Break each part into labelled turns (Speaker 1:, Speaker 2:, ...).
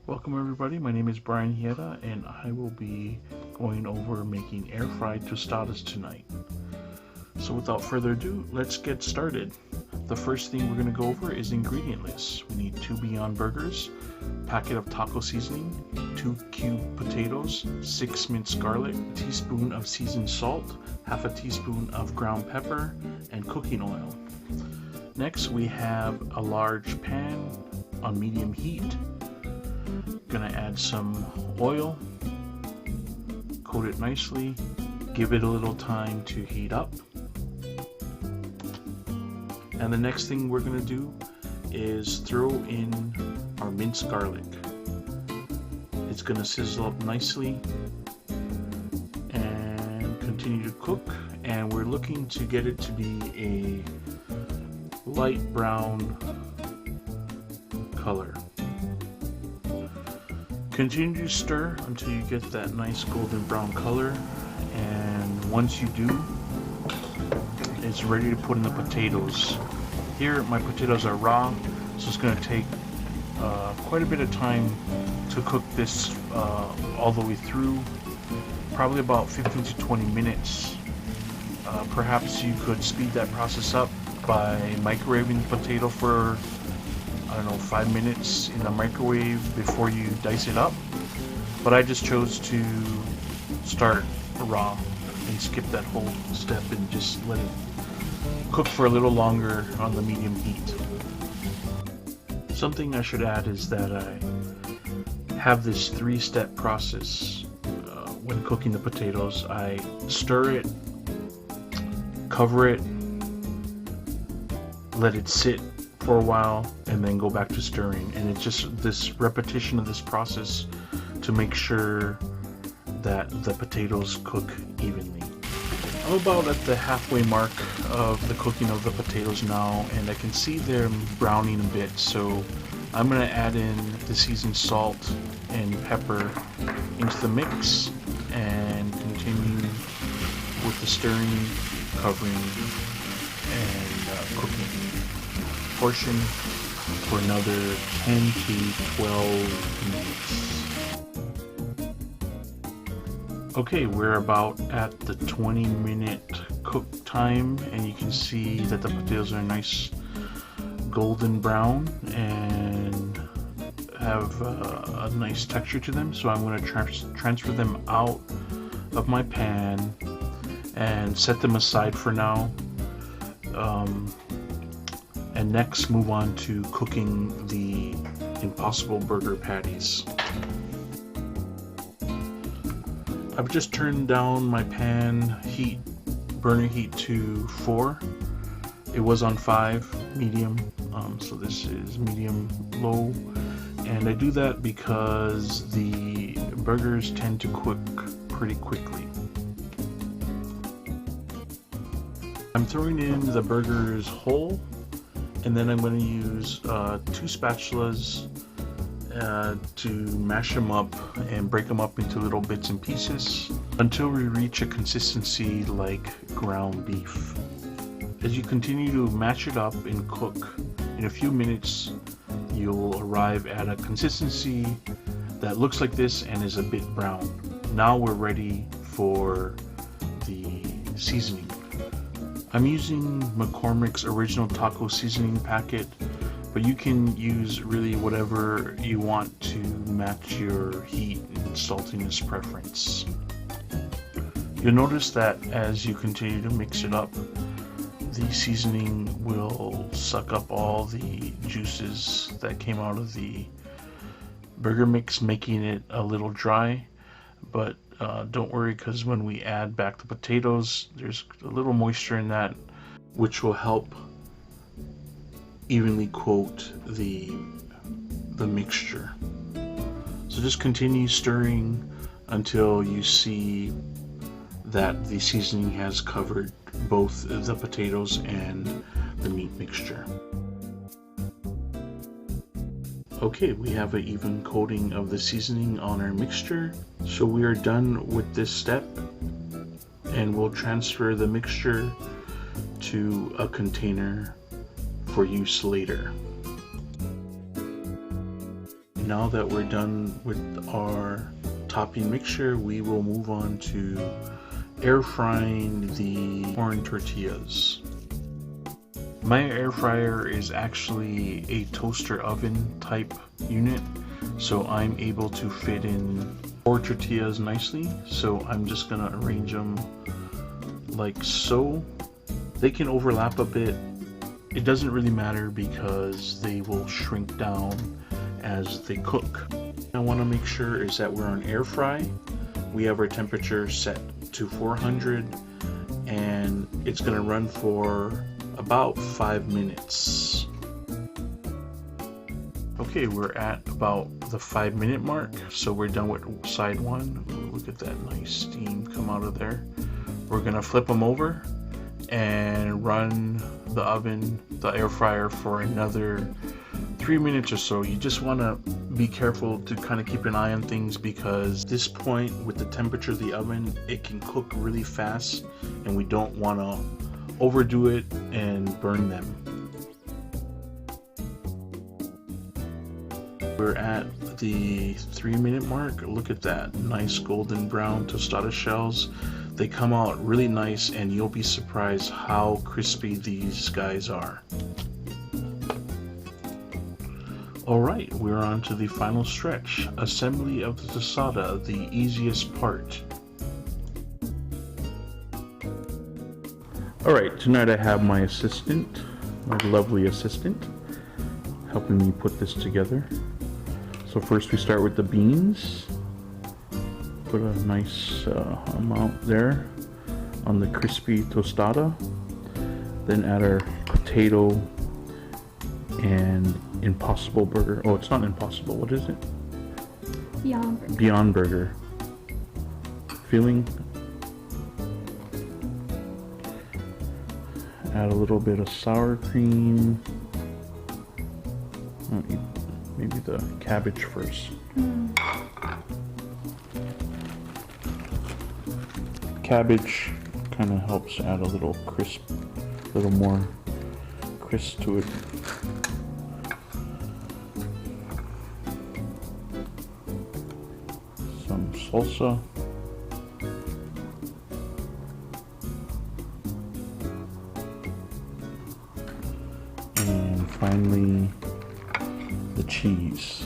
Speaker 1: Welcome everybody, my name is Bryan and I will be going over making air fried tostadas tonight. So without further ado, let's get started. The first thing we're going to go over is ingredient list. We need 2 Beyond Burgers, packet of taco seasoning, 2 cube potatoes, 6 minced garlic, a teaspoon of seasoned salt, half a teaspoon of ground pepper, and cooking oil. Next we have a large pan on medium heat. Gonna add some oil, coat it nicely, give it a little time to heat up. And the next thing we're gonna do is throw in our minced garlic. It's gonna sizzle up nicely and continue to cook, and we're looking to get it to be a light brown color. Continue to stir until you get that nice golden brown color, and once you do, it's ready to put in the potatoes. Here my potatoes are raw, so it's going to take quite a bit of time to cook this all the way through, probably about 15 to 20 minutes. Perhaps you could speed that process up by microwaving the potato for 5 minutes in the microwave before you dice it up, but I just chose to start raw and skip that whole step and just let it cook for a little longer on the medium heat. Something I should add is that I have this 3-step process when cooking the potatoes. I stir it, cover it, let it sit for a while, and then go back to stirring, and it's just this repetition of this process to make sure that the potatoes cook evenly. I'm about at the halfway mark of the cooking of the potatoes now, and I can see them browning a bit, so I'm going to add in the seasoned salt and pepper into the mix and continue with the stirring, covering, and cooking. Portion for another 10 to 12 minutes. Okay, we're about at the 20-minute cook time, and you can see that the potatoes are nice golden brown and have a nice texture to them. So I'm going to transfer them out of my pan and set them aside for now. And next move on to cooking the Impossible Burger patties. I've just turned down my pan heat, burner heat to 4. It was on 5, medium, so this is medium low, and I do that because the burgers tend to cook pretty quickly. I'm throwing in the burgers whole, and then I'm going to use 2 spatulas to mash them up and break them up into little bits and pieces until we reach a consistency like ground beef. As you continue to mash it up and cook, in a few minutes you'll arrive at a consistency that looks like this and is a bit brown. Now we're ready for the seasoning. I'm using McCormick's original taco seasoning packet, but you can use really whatever you want to match your heat and saltiness preference. You'll notice that as you continue to mix it up, the seasoning will suck up all the juices that came out of the burger mix, making it a little dry, but don't worry, because when we add back the potatoes, there's a little moisture in that, which will help evenly coat the mixture. So just continue stirring until you see that the seasoning has covered both the potatoes and the meat mixture. Okay, we have an even coating of the seasoning on our mixture, so we are done with this step, and we'll transfer the mixture to a container for use later. Now that we're done with our topping mixture, we will move on to air frying the corn tortillas. My air fryer is actually a toaster oven type unit, so I'm able to fit in 4 tortillas nicely. So I'm just gonna arrange them like so. They can overlap a bit. It doesn't really matter because they will shrink down as they cook. I want to make sure is that we're on air fry. We have our temperature set to 400 and it's going to run for about 5 minutes. Okay, we're at about the 5-minute mark, so we're done with side one. Ooh, look at that nice steam come out of there. We're going to flip them over and run the oven, the air fryer, for another 3 minutes or so. You just want to be careful to kind of keep an eye on things, because this point with the temperature of the oven, it can cook really fast and we don't want to overdo it and burn them. We're at the 3-minute mark. Look at that nice golden brown tostada shells. They come out really nice and you'll be surprised how crispy these guys are. Alright, we're on to the final stretch. Assembly of the tostada, the easiest part. Alright, tonight I have my assistant, my lovely assistant, helping me put this together. So first we start with the beans. Put a nice amount there on the crispy tostada. Then add our potato and Impossible Burger. Oh, it's not Impossible. What is it?
Speaker 2: Beyond Burger.
Speaker 1: Beyond Burger. Filling. Add a little bit of sour cream. Maybe the cabbage first. Cabbage kind of helps add a little crisp, a little more crisp to it. Some salsa. And finally, the cheese.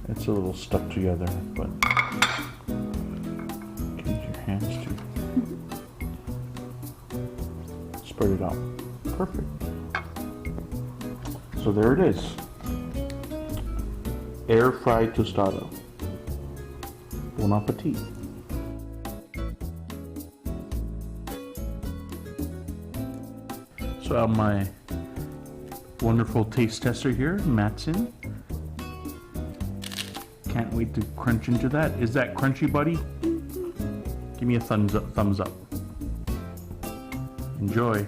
Speaker 1: It's a little stuck together, but you can use your hands to spread it out. Perfect. So there it is. Air fried tostada. Bon appetit. So I have my wonderful taste tester here, Matson. Can't wait to crunch into that. Is that crunchy, buddy? Give me a thumbs up. Enjoy.